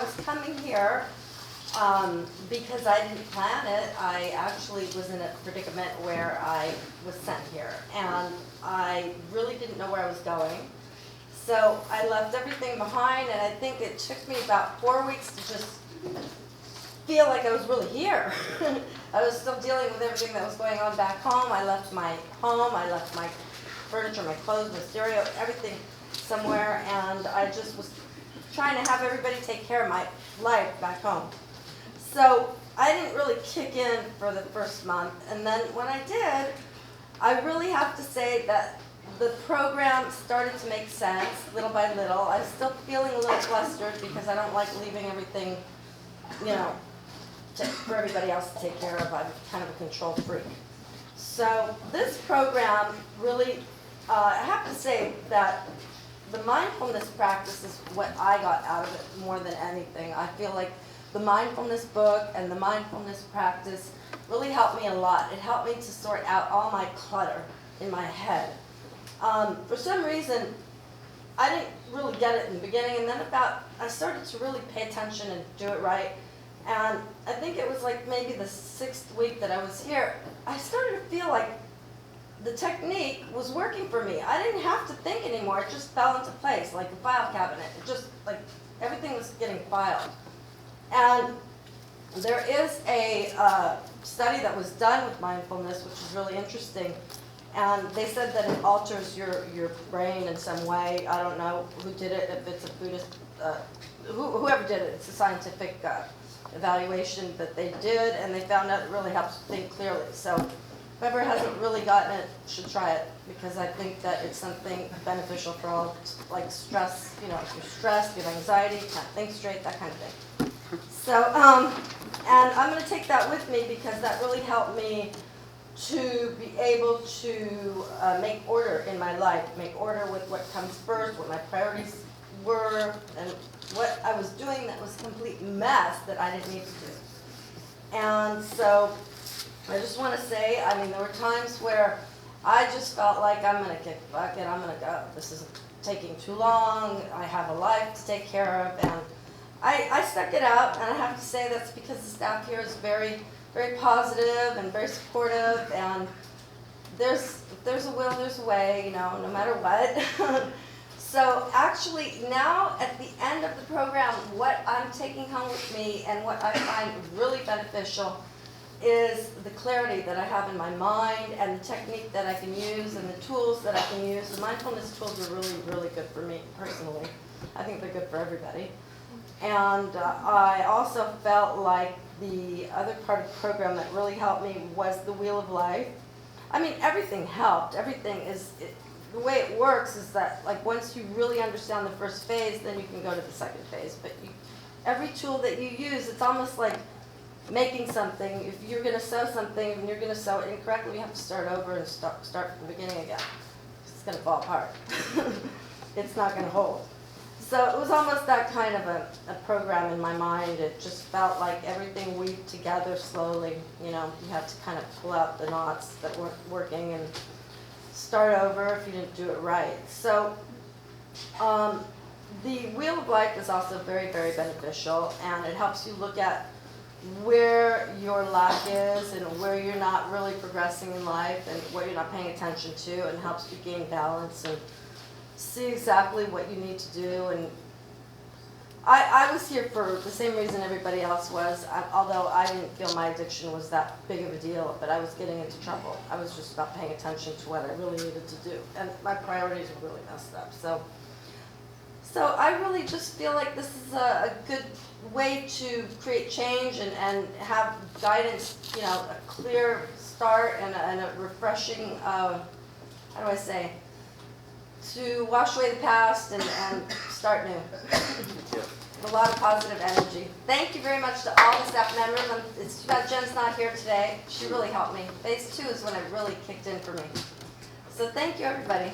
was coming here, because I didn't plan it, I actually was in a predicament where I was sent here. And I really didn't know where I was going. So I left everything behind, and I think it took me about 4 weeks to just feel like I was really here. I was still dealing with everything that was going on back home. I left my home, I left my furniture, my clothes, my stereo, everything somewhere, and I just was trying to have everybody take care of my life back home. So I didn't really kick in for the first month, and then when I did, I really have to say that the program started to make sense little by little. I'm still feeling a little flustered because I don't like leaving everything, for everybody else to take care of. I'm kind of a control freak. So this program really, I have to say that the mindfulness practice is what I got out of it more than anything. I feel like the mindfulness book and the mindfulness practice really helped me a lot. It helped me to sort out all my clutter in my head. For some reason, I didn't really get it in the beginning, and then I started to really pay attention and do it right. And I think it was like maybe the 6th week that I was here, I started to feel like the technique was working for me. I didn't have to think anymore. It just fell into place, like a file cabinet. It just, like, everything was getting filed. And there is a study that was done with mindfulness, which is really interesting. And they said that it alters your brain in some way. I don't know who did it, if it's a Buddhist, whoever did it. It's a scientific evaluation that they did, and they found out it really helps think clearly. So whoever hasn't really gotten it should try it, because I think that it's something beneficial for all, like stress, if you're stressed, you have anxiety, can't think straight, that kind of thing. So, and I'm going to take that with me because that really helped me to be able to make order in my life, make order with what comes first, what my priorities were, and what I was doing that was a complete mess that I didn't need to do. And so I just want to say, there were times where I just felt like I'm going to kick the bucket, I'm going to go. This is taking too long, I have a life to take care of, and I stuck it out, and I have to say that's because the staff here is very, very positive and very supportive, and if there's a will, there's a way, no matter what. So actually now at the end of the program, what I'm taking home with me and what I find really beneficial is the clarity that I have in my mind and the technique that I can use and the tools that I can use. The mindfulness tools are really, really good for me personally. I think they're good for everybody. And I also felt like the other part of the program that really helped me was the Wheel of Life. Everything helped. Everything is, the way it works is that, like, once you really understand the first phase, then you can go to the second phase. But every tool that you use, it's almost like making something. If you're going to sew something and you're going to sew it incorrectly, you have to start over and start from the beginning again. It's going to fall apart. It's not going to hold. So it was almost that kind of a program in my mind. It just felt like everything weaved together slowly. You had to kind of pull out the knots that weren't working and start over if you didn't do it right. So the Wheel of Life is also very, very beneficial, and it helps you look at where your lack is and where you're not really progressing in life and what you're not paying attention to, and helps you gain balance and see exactly what you need to do. And I was here for the same reason everybody else was, although I didn't feel my addiction was that big of a deal, but I was getting into trouble. I was just not paying attention to what I really needed to do, and my priorities were really messed up. So I really just feel like this is a good way to create change and have guidance, a clear start and a refreshing, how do I say, to wash away the past and start new. A lot of positive energy. Thank you very much to all the staff members. It's too bad Jen's not here today. She really helped me. Phase 2 is when it really kicked in for me. So thank you, everybody.